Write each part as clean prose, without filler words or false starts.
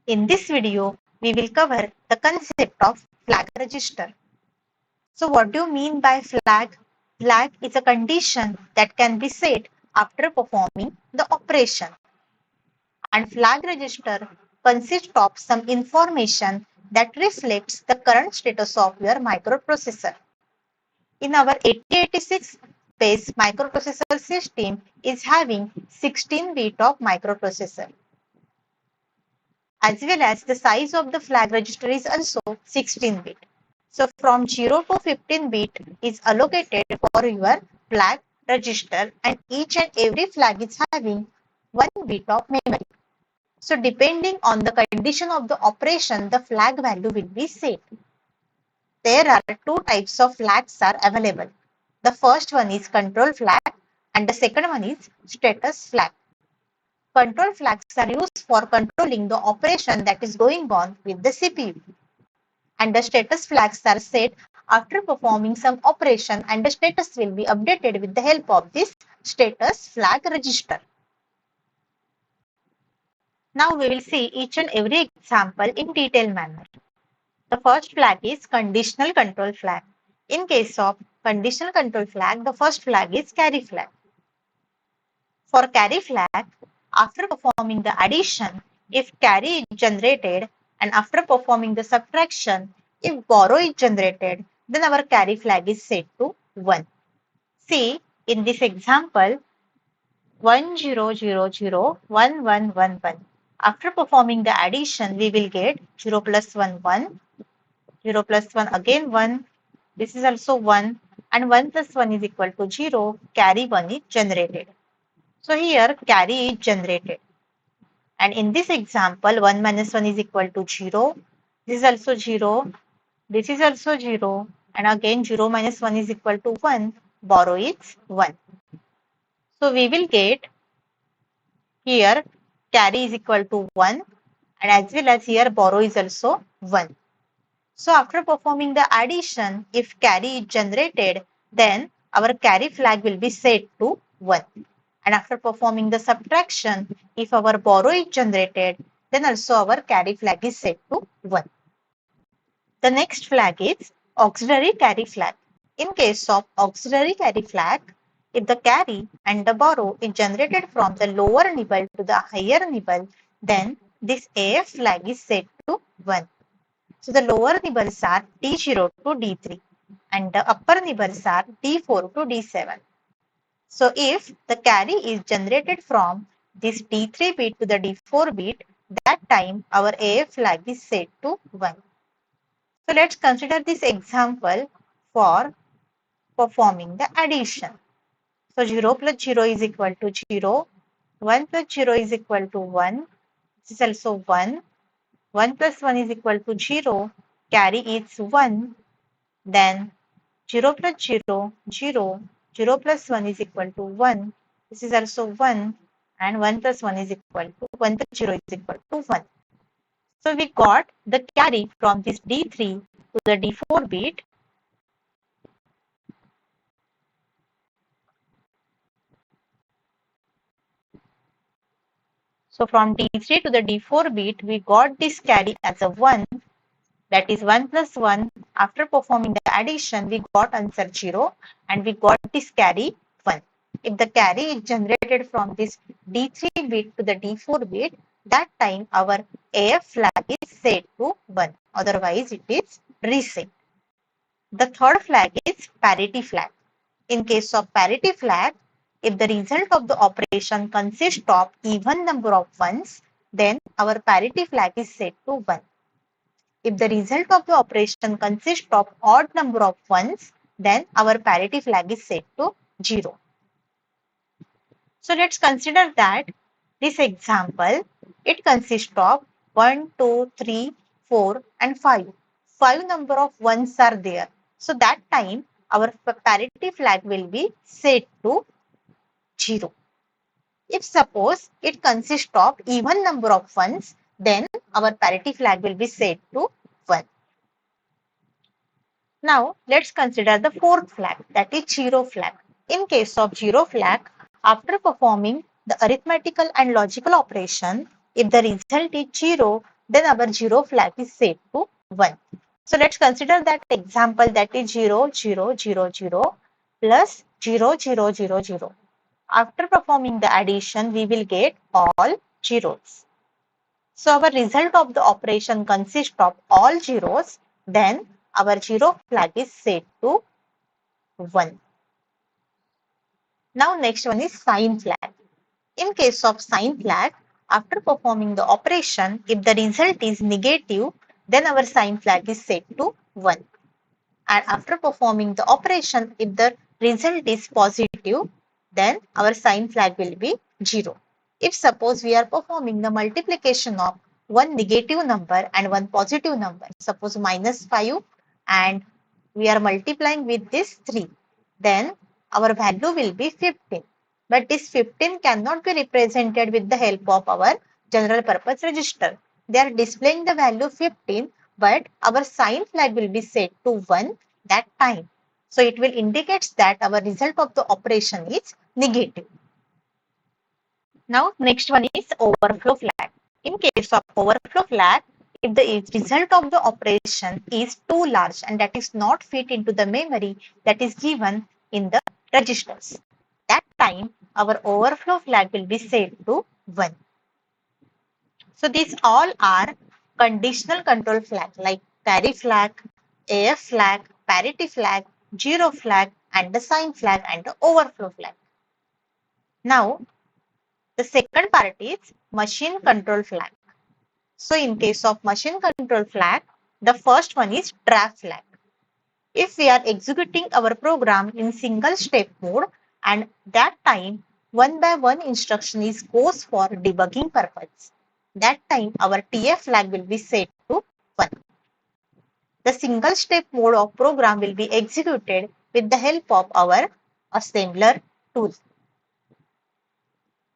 In this video, we will cover the concept of flag register. So what do you mean by flag? Flag is a condition that can be set after performing the operation. And flag register consists of some information that reflects the current status of your microprocessor. In our 8086 based microprocessor system is having 16-bit of microprocessor. As well as the size of the flag register is also 16-bit. So from 0 to 15-bit is allocated for your flag register, and each and every flag is having 1 bit of memory. So depending on the condition of the operation, the flag value will be set. There are two types of flags are available. The first one is control flag and the second one is status flag. Control flags are used for controlling the operation that is going on with the CPU. And the status flags are set after performing some operation, and the status will be updated with the help of this status flag register. Now we will see each and every example in detailed manner. The first flag is conditional control flag. In case of conditional control flag, the first flag is carry flag. For carry flag, after performing the addition, if carry is generated, and after performing the subtraction, if borrow is generated, then our carry flag is set to 1. See, in this example, 10001111. After performing the addition, we will get 0 plus 1, 1, 0 plus 1 again 1, this is also 1, and 1 plus 1 is equal to 0, carry 1 is generated. So here carry is generated. And in this example, 1 minus 1 is equal to 0. This is also 0. This is also 0. And again 0 minus 1 is equal to 1. Borrow is 1. So we will get here carry is equal to 1. And as well as here borrow is also 1. So after performing the addition, if carry is generated, then our carry flag will be set to 1. And after performing the subtraction, if our borrow is generated, then also our carry flag is set to 1. The next flag is auxiliary carry flag. In case of auxiliary carry flag, if the carry and the borrow is generated from the lower nibble to the higher nibble, then this AF flag is set to 1. So the lower nibbles are D0 to D3 and the upper nibbles are D4 to D7. So if the carry is generated from this D3 bit to the D4 bit, that time our AF flag is set to 1. So let's consider this example for performing the addition. So 0 plus 0 is equal to 0, 1 plus 0 is equal to 1, this is also 1, 1 plus 1 is equal to 0, carry is 1, then 0 plus 0, 0, 0 plus 1 is equal to 1, this is also 1, and 1 plus 1 is equal to 1 plus 0 is equal to 1. So we got the carry from this D3 to the D4 bit. So from D3 to the D4 bit, we got this carry as a 1, that is 1 plus 1. After performing the addition, we got answer 0 and we got this carry 1. If the carry is generated from this D3 bit to the D4 bit, that time our AF flag is set to 1. Otherwise, it is reset. The third flag is parity flag. In case of parity flag, if the result of the operation consists of even number of ones, then our parity flag is set to 1. If the result of the operation consists of odd number of ones, then our parity flag is set to 0. So let's consider that this example, it consists of 1, 2, 3, 4 and 5. 5 number of ones are there. So that time our parity flag will be set to 0. If suppose it consists of even number of ones, then our parity flag will be set to 1. Now let's consider the fourth flag, that is 0 flag. In case of 0 flag, after performing the arithmetical and logical operation, if the result is 0, then our 0 flag is set to 1. So let's consider that example, that is 0, 0, 0, 0 plus 0, 0, 0, 0. After performing the addition, we will get all zeros. So our result of the operation consists of all zeros, then our 0 flag is set to 1. Now next one is sign flag. In case of sign flag, after performing the operation, if the result is negative, then our sign flag is set to 1. And after performing the operation, if the result is positive, then our sign flag will be 0. If suppose we are performing the multiplication of one negative number and one positive number, suppose -5, and we are multiplying with this 3, then our value will be 15. But this 15 cannot be represented with the help of our general purpose register. They are displaying the value 15, but our sign flag will be set to 1 that time. So it will indicate that our result of the operation is negative. Now next one is overflow flag. In case of overflow flag, if the result of the operation is too large and that is not fit into the memory that is given in the registers, that time our overflow flag will be set to 1. So these all are conditional control flag like carry flag, AF flag, parity flag, zero flag, and the sign flag and the overflow flag. Now the second part is machine control flag. So in case of machine control flag, the first one is trap flag. If we are executing our program in single step mode and that time one by one instruction is goes for debugging purpose, that time our TF flag will be set to 1. The single step mode of program will be executed with the help of our assembler tool.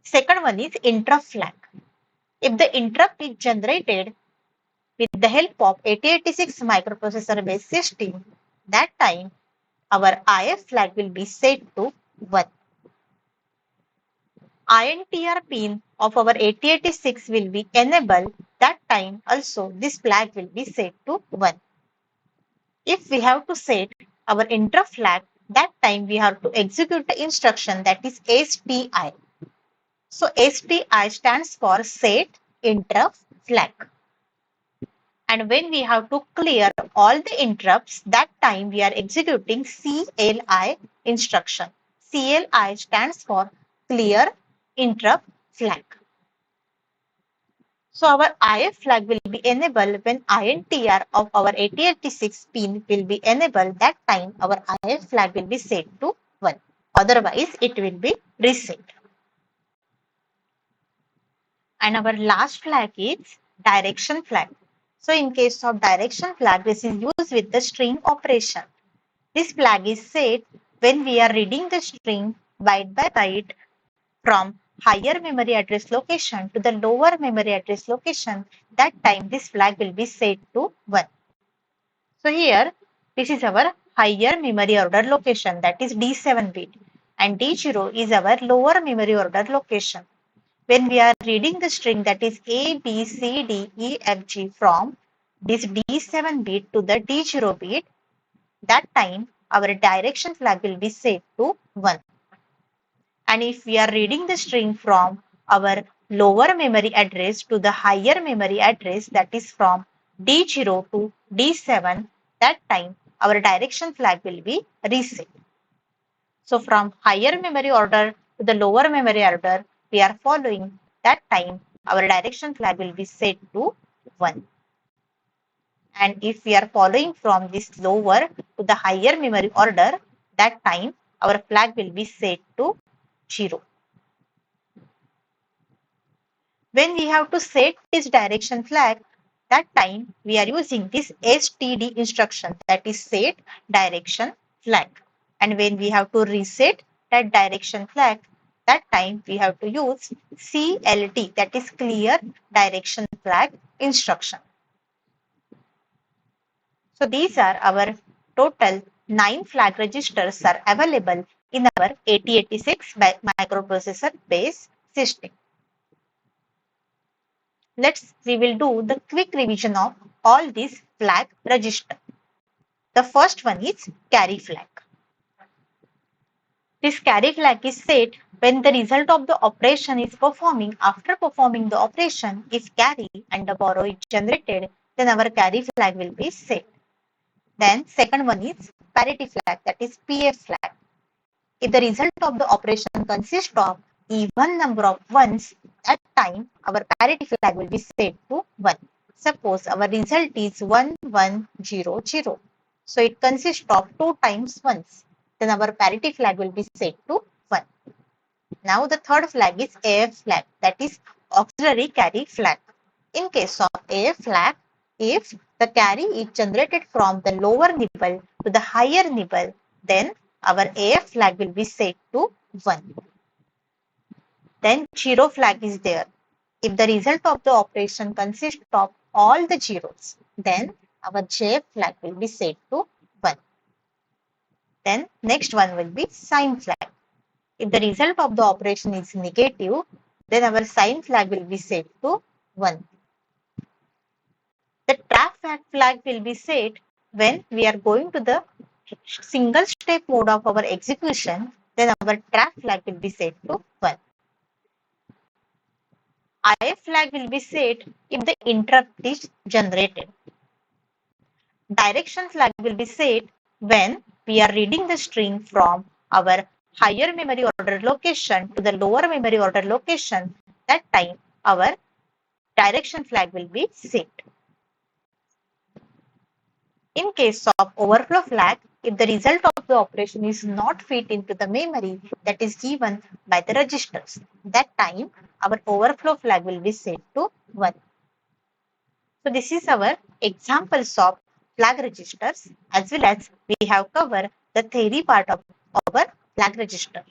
Second one is interrupt flag. If the interrupt is generated with the help of 8086 microprocessor based system, that time our IF flag will be set to 1. INTR pin of our 8086 will be enabled, that time also this flag will be set to 1. If we have to set our interrupt flag, that time we have to execute the instruction that is STI. So STI stands for set interrupt flag. And when we have to clear all the interrupts, that time we are executing CLI instruction. CLI stands for clear interrupt flag. So our IF flag will be enabled when INTR of our 8086 pin will be enabled. That time our IF flag will be set to 1. Otherwise it will be reset. And our last flag is direction flag. So in case of direction flag, this is used with the string operation. This flag is set when we are reading the string byte by byte from higher memory address location to the lower memory address location. That time this flag will be set to 1. So here this is our higher memory order location, that is D7 bit, and D0 is our lower memory order location. When we are reading the string that is A, B, C, D, E, F, G from this D7 bit to the D0 bit, that time our direction flag will be set to 1. And if we are reading the string from our lower memory address to the higher memory address, that is from D0 to D7, that time our direction flag will be reset. So from higher memory order to the lower memory order, we are following, that time our direction flag will be set to 1. And if we are following from this lower to the higher memory order, that time our flag will be set to 0. When we have to set this direction flag, that time we are using this STD instruction, that is set direction flag. And when we have to reset that direction flag, that time we have to use CLT, that is clear direction flag instruction. So these are our total 9 flag registers are available in our 8086 microprocessor based system. We will do the quick revision of all these flag registers. The first one is carry flag. This carry flag is set when the result of the operation is performing. After performing the operation, if carry and the borrow is generated, then our carry flag will be set. Then second one is parity flag, that is PF flag. If the result of the operation consists of even number of ones at time, our parity flag will be set to 1. Suppose our result is 1, 1, 0, 0. So it consists of 2 times ones. Then our parity flag will be set to 1. Now the third flag is AF flag, that is auxiliary carry flag. In case of AF flag, if the carry is generated from the lower nibble to the higher nibble, then our AF flag will be set to 1. Then 0 flag is there. If the result of the operation consists of all the zeros, then our JF flag will be set to 1. Then next one will be sign flag. If the result of the operation is negative, then our sign flag will be set to 1. The trap flag will be set when we are going to the single step mode of our execution, then our trap flag will be set to 1. IF flag will be set if the interrupt is generated. Direction flag will be set when we are reading the string from our higher memory order location to the lower memory order location. That time our direction flag will be set. In case of overflow flag, if the result of the operation is not fit into the memory that is given by the registers, that time our overflow flag will be set to 1. So this is our examples of flag registers, as well as we have covered the theory part of our flag register.